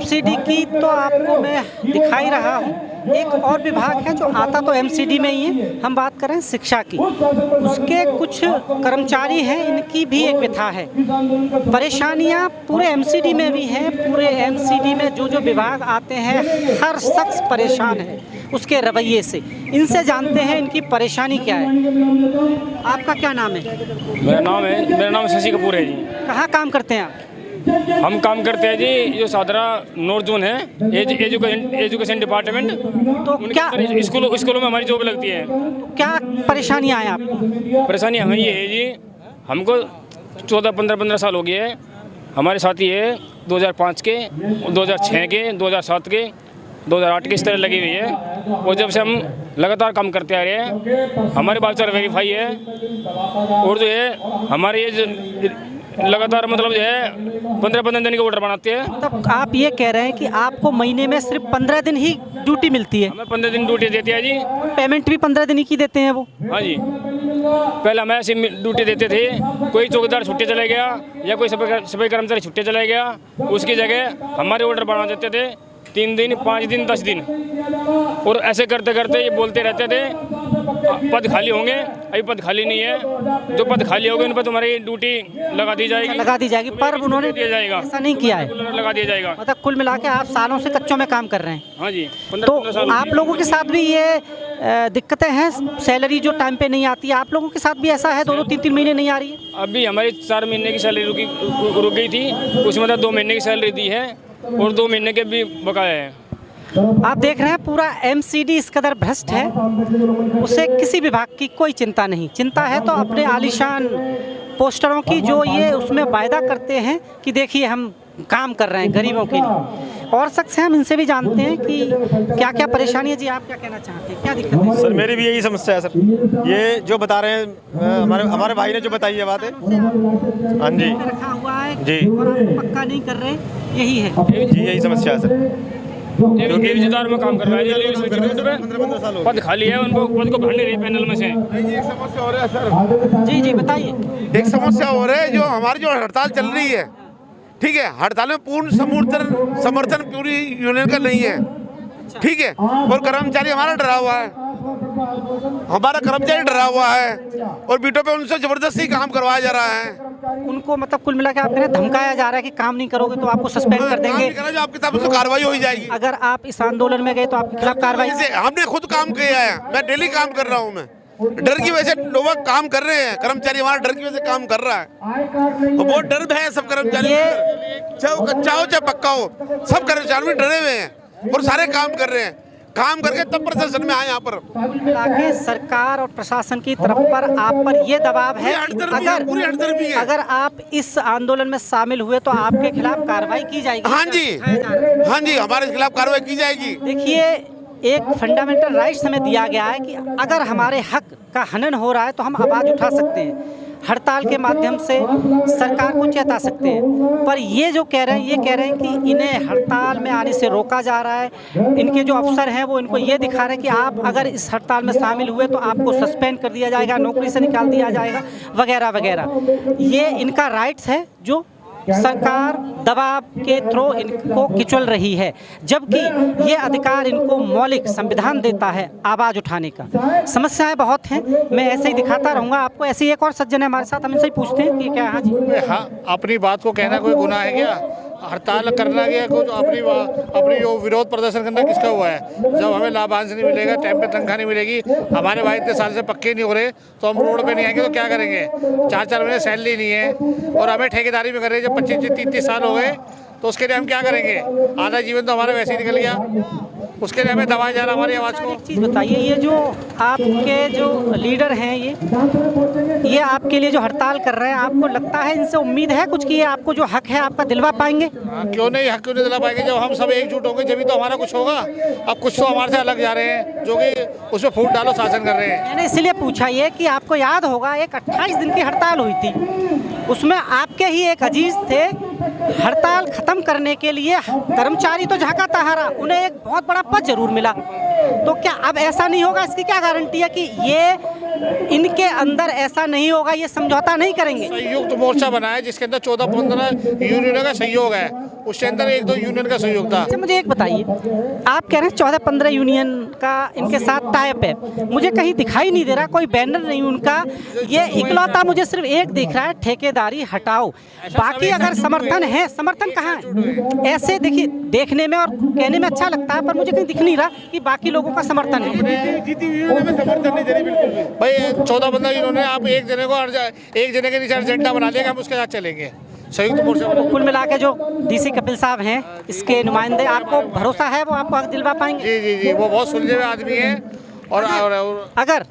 Subsidy की तो आपको मैं दिखा ही रहा हूँ। एक और विभाग है जो आता तो एमसीडी में ही है, हम बात करें शिक्षा की, उसके कुछ कर्मचारी हैं, इनकी भी एक व्यथा है। परेशानियाँ पूरे एमसीडी में भी हैं। पूरे एमसीडी में जो जो विभाग आते हैं हर शख्स परेशान है उसके रवैये से। इनसे जानते हैं इनकी परेशानी क्या है। आपका क्या नाम है? मेरा नाम शशि कपूर है जी। कहाँ काम करते हैं आप? हम काम करते हैं जी जो सादरा नॉर्थ जोन है, एजुकेशन डिपार्टमेंट। तो क्या स्कूलों में हमारी जॉब लगती है। क्या परेशानियाँ हैं आपको? परेशानी हमें ये है जी, हमको 14-15 साल हो गए हैं। हमारे साथी है 2005 के, 2006 के, 2007 के, 2008 के, इस तरह लगी हुई है। और जब से हम लगातार काम करते आ रहे हैं, हमारे बाउचर वेरीफाई है। और जो है हमारे ये लगातार मतलब जो है 15-15 दिन के ऑर्डर बनाते हैं। तब आप ये कह रहे हैं कि आपको महीने में सिर्फ 15 दिन ही ड्यूटी मिलती है? हमें 15 दिन ड्यूटी देते हैं जी। पेमेंट भी 15 दिन ही की देते हैं वो? हाँ जी, पहले हमें ऐसी ड्यूटी देते थे, कोई चौकीदार छुट्टी चले गया या कोई सफाई कर्मचारी छुट्टी चले गया, उसकी जगह हमारे ऑर्डर बना देते थे 3 दिन, 5 दिन, 10 दिन। और ऐसे करते करते ये बोलते रहते थे पद खाली होंगे, अभी पद खाली नहीं है, जो पद खाली होंगे उन पर तुम्हारी ड्यूटी लगा दी जाएगी। पर उन्होंने ऐसा नहीं किया है, लगा दिया जाएगा। मतलब कुल मिला के आप सालों से कच्चों में काम कर रहे हैं। हाँ जी, तो आप लोगों के साथ भी ये दिक्कतें हैं, सैलरी जो टाइम पे नहीं आती है, आप लोगों के साथ भी ऐसा है? 2-3 महीने नहीं आ रही है? अभी हमारी 4 महीने की सैलरी रुक गई थी, उसमें 2 महीने की सैलरी दी है और 2 महीने के भी बकाया है। आप देख रहे हैं पूरा एमसीडी इस कदर भ्रष्ट है, उसे किसी विभाग की कोई चिंता नहीं। चिंता है तो अपने आलीशान पोस्टरों की, जो ये उसमें वायदा करते हैं कि देखिए हम काम कर रहे हैं गरीबों के लिए। और शख्स हैं, हम इनसे भी जानते हैं कि क्या क्या परेशानी है। जी, आप क्या कहना चाहते हैं, क्या दिक्कत है? सर मेरी भी यही समस्या है सर, ये जो बता रहे हैं हमारे भाई ने जो बताई है बात है। हाँ जी, रखा हुआ है जी, और आप पक्का नहीं कर रहे, यही है जी, यही समस्या है सर। क्योंकि रिश्तेदार में काम कर रहा है, पद खाली है, उनको पद को भरने नहीं पैनल में से। एक समस्या हो रहा है सर। जी बताइए। एक समस्या हो रहा है, जो हमारी जो हड़ताल चल रही है, ठीक है, हड़ताल में पूर्ण समर्थन पूरी यूनियन का नहीं है, ठीक है। और कर्मचारी हमारा डरा हुआ है, और बीटों पे उनसे जबरदस्ती काम करवाया जा रहा है। उनको मतलब कुल मिला के आप कह रहे हैं धमकाया जा रहा है कि काम नहीं करोगे तो आपको सस्पेंड कर देंगे, आपकी तरफ से कार्रवाई हो जाएगी। अगर आप इस आंदोलन में गए तो आपके खिलाफ कार्रवाई? हमने खुद काम किया है, मैं डेली काम कर रहा हूँ। मैं डर की वजह से लोग काम कर रहे हैं, कर्मचारी हमारा डर की वजह से काम कर रहा है। बहुत डर है सब कर्मचारी, चाहे वो कच्चा हो चाहे पक्का हो, सब कर्मचारी डरे हुए हैं और सारे काम कर रहे हैं। काम करके तब प्रशासन में आए यहाँ पर। ताकि सरकार और प्रशासन की तरफ पर आप पर ये दबाव है, अगर आप इस आंदोलन में शामिल हुए तो आपके खिलाफ कार्रवाई की जाएगी? हाँ जी, हाँ जी, हमारे खिलाफ कार्रवाई की जाएगी। देखिए, एक फंडामेंटल राइट्स हमें दिया गया है कि अगर हमारे हक का हनन हो रहा है तो हम आवाज़ उठा सकते हैं, हड़ताल के माध्यम से सरकार को चेता सकते हैं। पर ये जो कह रहे हैं, ये कह रहे हैं कि इन्हें हड़ताल में आने से रोका जा रहा है। इनके जो अफसर हैं वो इनको ये दिखा रहे हैं कि आप अगर इस हड़ताल में शामिल हुए तो आपको सस्पेंड कर दिया जाएगा, नौकरी से निकाल दिया जाएगा, वगैरह वगैरह। ये इनका राइट्स है जो सरकार दबाव के थ्रू इनको किचल रही है, जबकि ये अधिकार इनको मौलिक संविधान देता है आवाज़ उठाने का। समस्याएं बहुत हैं, मैं ऐसे ही दिखाता रहूँगा आपको। ऐसे ही एक और सज्जन है हमारे साथ, हम इनसे ही पूछते हैं कि क्या? हाँ जी, हाँ, अपनी बात को कहना कोई गुनाह है क्या? हड़ताल करना क्या कुछ अपनी जो विरोध प्रदर्शन करना किसका हुआ है? जब हमें लाभांश नहीं मिलेगा, टाइम पे तनख्वाह नहीं मिलेगी, हमारे भाई इतने साल से पक्के नहीं हो रहे तो हम रोड पे नहीं आएंगे तो क्या करेंगे? 4-4 महीने सैलरी नहीं है और हमें ठेकेदारी में कर रहे हैं। जब 25-30 साल हो गए तो उसके लिए हम क्या करेंगे? आधा जीवन तो हमारा वैसे ही निकल गया, उसके लिए हमें दबाया जा रहा हमारी आवाज़ को। एक चीज़ बताइए, ये जो आपके जो लीडर हैं ये आपके लिए जो हड़ताल कर रहे हैं, आपको लगता है इनसे उम्मीद है कुछ कि ये आपको जो हक है आपका दिलवा पाएंगे? क्यों नहीं, हक क्यों नहीं दिला पाएंगे? जब हम सब एकजुट होंगे जब भी तो हमारा कुछ होगा। अब कुछ तो हमारे से अलग जा रहे हैं जो कि उसमें फूट डालो शासन कर रहे हैं। मैंने इसलिए पूछा ये कि आपको याद होगा एक 28 दिन की हड़ताल हुई थी, उसमें आपके ही एक अजीज थे, हड़ताल खत्म करने के लिए कर्मचारी तो झांका तहारा, उन्हें एक बहुत बड़ा पद जरूर मिला। तो क्या अब ऐसा नहीं होगा? इसकी क्या गारंटी है कि ये इनके अंदर ऐसा नहीं होगा, ये समझौता नहीं करेंगे? संयुक्त मोर्चा बना है जिसके अंदर 14-15 यूनियनों का सहयोग है उसके अंदर 1-2 यूनियन का सहयोग था। अच्छा, मुझे एक बताइए, आप कह रहे हैं 14-15 यूनियन का इनके साथ टाइप है, मुझे कहीं दिखाई नहीं दे रहा, कोई बैनर नहीं उनका, ये इकलौता मुझे सिर्फ एक दिख रहा है, ठेकेदारी हटाओ। बाकी अगर समर्थन है, समर्थन कहाँ है? ऐसे देखिए, देखने में और कहने में अच्छा लगता है, पर मुझे कहीं दिख नहीं रहा कि बाकी लोगों का समर्थन है। भाई 14-15 इन्होंने, आप एक जने के नीचे एजेंडा बना लेगा, हम उसके साथ चलेंगे, संयुक्त मोर्चा बना। कुल मिला के जो डीसी कपिल साहब हैं, इसके नुमाइंदे, आपको भरोसा है वो आपको हक दिलवा पाएंगे? जी जी जी, वो बहुत सुलझे हुए आदमी हैं। और अगर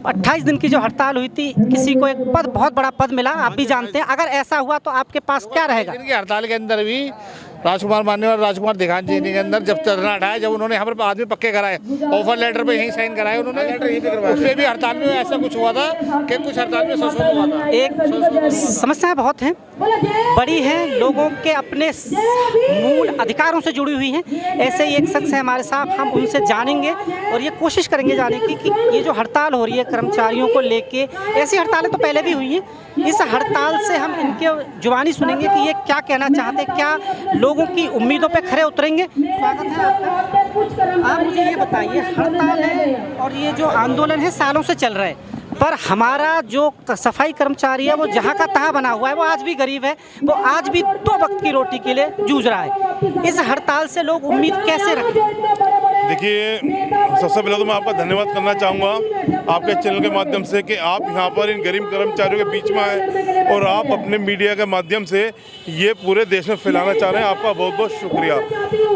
28 दिन की जो हड़ताल हुई थी, किसी को एक पद, बहुत बड़ा पद मिला, आप भी जानते हैं, अगर ऐसा हुआ तो आपके पास क्या रहेगा? इनकी हड़ताल के अंदर भी राजकुमार मान्य और राजकुमार दिघान जी के अंदर जब धरना हटाया, जब उन्होंने यहाँ पर आदमी पक्के कराए, ऑफर लेटर पे यहीं साइन कराए उन्होंने, उसमें भी हड़ताल में ऐसा कुछ हुआ था कि कुछ हड़ताल में संशोधन हुआ था। एक समस्याएं बहुत हैं, बड़ी हैं, लोगों के अपने मूल अधिकारों से जुड़ी हुई हैं। ऐसे ही एक शख्स है हमारे साथ, हम उनसे जानेंगे और ये कोशिश करेंगे जाने की कि ये जो हड़ताल हो रही है कर्मचारियों को लेके, ऐसी हड़तालें तो पहले भी हुई हैं, इस हड़ताल से हम इनके जुबानी सुनेंगे कि ये क्या कहना चाहते हैं, क्या लोगों की उम्मीदों पे खरे उतरेंगे। स्वागत है आपका। आप मुझे ये बताइए, हड़ताल है और ये जो आंदोलन है सालों से चल रहा है, पर हमारा जो सफाई कर्मचारी है वो जहाँ का तहाँ बना हुआ है, वो आज भी गरीब है, वो आज भी 2 वक्त की रोटी के लिए जूझ रहा है। इस हड़ताल से लोग उम्मीद कैसे रखें? देखिए, सबसे पहले तो मैं आपका धन्यवाद करना चाहूँगा आपके चैनल के माध्यम से कि आप यहाँ पर इन गरीब कर्मचारियों के बीच में आए और आप अपने मीडिया के माध्यम से ये पूरे देश में फैलाना चाह रहे हैं। आपका बहुत बहुत शुक्रिया।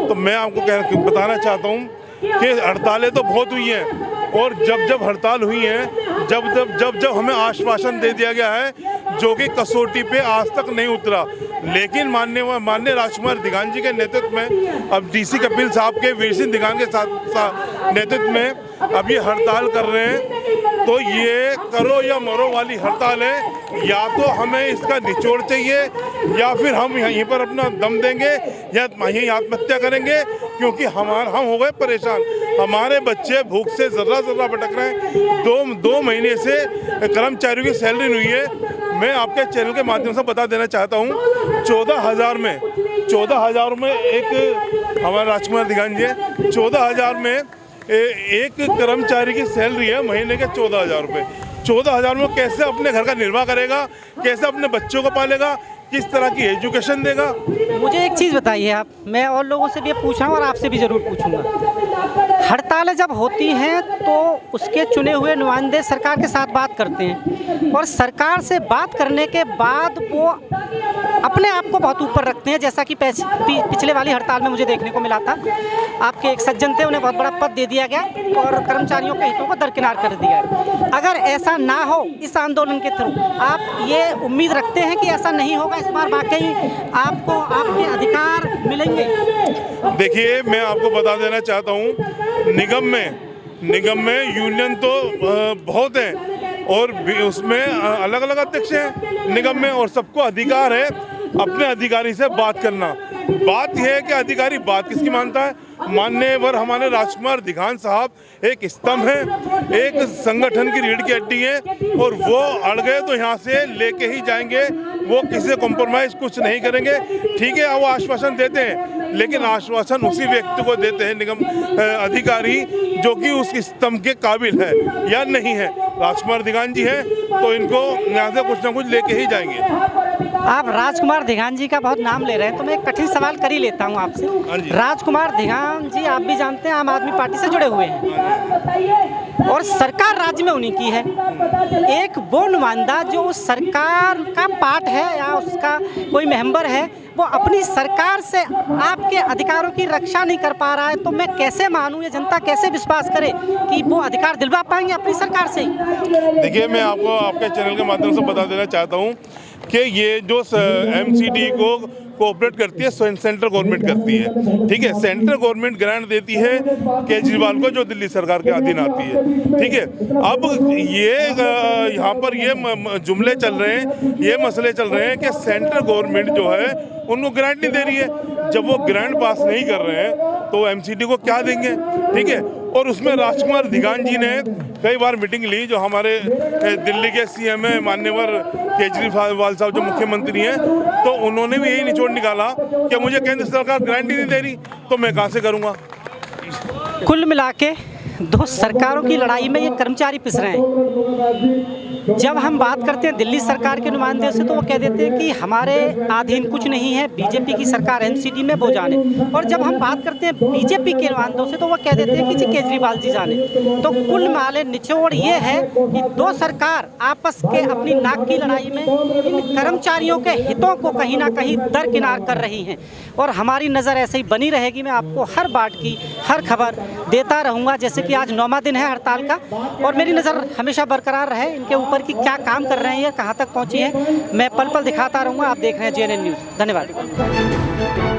तो मैं आपको बताना चाहता हूँ कि हड़तालें तो बहुत हुई हैं और जब हड़ताल हुई है, जब हमें आश्वासन दे दिया गया है जो कि कसौटी पे आज तक नहीं उतरा, लेकिन माननीय राजकुमार दिघान जी के नेतृत्व में, अब डीसी कपिल साहब के वीर सिंह दिघान के साथ नेतृत्व में अब ये हड़ताल कर रहे हैं, तो ये करो या मरो वाली हड़ताल है। या तो हमें इसका निचोड़ चाहिए या फिर हम यहीं पर अपना दम देंगे या यहीं आत्महत्या करेंगे, क्योंकि हम हो गए परेशान। हमारे बच्चे भूख से जर्रा भटक रहे हैं। 2 महीने से कर्मचारियों की सैलरी नहीं हुई है। मैं आपके चैनल के माध्यम से बता देना चाहता हूँ, 14,000 में एक हमारे राजकुमार दिघान जी है, 14,000 में एक कर्मचारी की सैलरी है महीने के 14,000 रुपये। 14,000 में कैसे अपने घर का निर्वाह करेगा, कैसे अपने बच्चों को पालेगा, किस तरह की एजुकेशन देगा? मुझे एक चीज़ बताइए आप, मैं और लोगों से भी ये पूछ रहा हूँ और आपसे भी ज़रूर पूछूंगा। हड़तालें जब होती हैं तो उसके चुने हुए नुमाइंदे सरकार के साथ बात करते हैं और सरकार से बात करने के बाद वो अपने आप को बहुत ऊपर रखते हैं, जैसा कि पिछले वाली हड़ताल में मुझे देखने को मिला था। आपके एक सज्जन थे, उन्हें बहुत बड़ा पद दे दिया गया और कर्मचारियों के हितों को दरकिनार कर दिया है। अगर ऐसा ना हो इस आंदोलन के थ्रू, आप ये उम्मीद रखते हैं कि ऐसा नहीं होगा, इस बार वाकई आपको आपके अधिकार मिलेंगे? देखिए, मैं आपको बता देना चाहता हूँ, निगम में यूनियन तो बहुत हैं और उसमें अलग अलग अध्यक्ष हैं निगम में, और सबको अधिकार है अपने अधिकारी से बात करना। बात यह है कि अधिकारी बात किसकी मानता है? मान्यवर हमारे राजकुमार दिघान साहब एक स्तंभ है, एक संगठन की रीढ़ की हड्डी है, और वो अड़ गए तो यहाँ से लेके ही जाएंगे, वो किसी से कॉम्प्रोमाइज़ कुछ नहीं करेंगे। ठीक है, वो आश्वासन देते हैं, लेकिन आश्वासन उसी व्यक्ति को देते हैं निगम अधिकारी जो कि उस स्तंभ के काबिल है या नहीं है। राजकुमार दिघान जी हैं तो इनको यहाँ से कुछ ना कुछ लेके ही जाएंगे। आप राजकुमार दिघान जी का बहुत नाम ले रहे हैं, तो मैं एक कठिन सवाल कर ही लेता हूं आपसे। राजकुमार दिघान जी, आप भी जानते हैं, आम आदमी पार्टी से जुड़े हुए हैं और सरकार राज्य में उन्हीं की है। एक वो नुमाइंदा जो उस सरकार का पार्ट है या उसका कोई मेंबर है, वो अपनी सरकार से आपके अधिकारों की रक्षा नहीं कर पा रहा है, तो मैं कैसे मानूं, ये जनता कैसे विश्वास करे कि वो अधिकार दिलवा पाएंगे अपनी सरकार से? देखिए, मैं आपको आपके चैनल के माध्यम से बता देना चाहता हूँ कि ये जो MCD को कोऑपरेट करती है, सेंट्रल गवर्नमेंट करती है। ठीक है, सेंट्रल गवर्नमेंट ग्रांट देती है केजरीवाल को, जो दिल्ली सरकार के अधीन आती है। ठीक है, अब ये यहाँ पर ये जुमले चल रहे हैं, ये मसले चल रहे हैं कि सेंट्रल गवर्नमेंट जो है उनको ग्रांट नहीं दे रही है। जब वो ग्रांट पास नहीं कर रहे हैं तो MCD को क्या देंगे? ठीक है, और उसमें राजकुमार दिगान जी ने कई बार मीटिंग ली, जो हमारे दिल्ली के सीएम है माननीय केजरीवाल साहब जो मुख्यमंत्री हैं, तो उन्होंने भी यही निचोड़ निकाला कि मुझे केंद्र सरकार गारंटी नहीं दे रही तो मैं कहाँ से करूँगा। कुल मिला के दो सरकारों की लड़ाई में ये कर्मचारी पिस रहे हैं। जब हम बात करते हैं दिल्ली सरकार के नुमाइंदे से तो वो कह देते हैं कि हमारे अधीन कुछ नहीं है, बीजेपी की सरकार एनसीडी में वो जाने। और जब हम बात करते हैं बीजेपी के नुमाइंदों से तो वो कह देते हैं कि जी केजरीवाल जी जाने। तो कुल मिलाके निचोड़ ये है कि दो सरकार आपस के अपनी नाक की लड़ाई में इन कर्मचारियों के हितों को कहीं ना कहीं दरकिनार कर रही हैं। और हमारी नज़र ऐसे ही बनी रहेगी। मैं आपको हर बात की हर खबर देता रहूँगा, जैसे कि आज 9वां दिन है हड़ताल का, और मेरी नज़र हमेशा बरकरार रहे इनके ऊपर कि क्या काम कर रहे हैं या कहाँ तक पहुँची है। मैं पल पल दिखाता रहूँगा। आप देख रहे हैं JNN न्यूज़। धन्यवाद।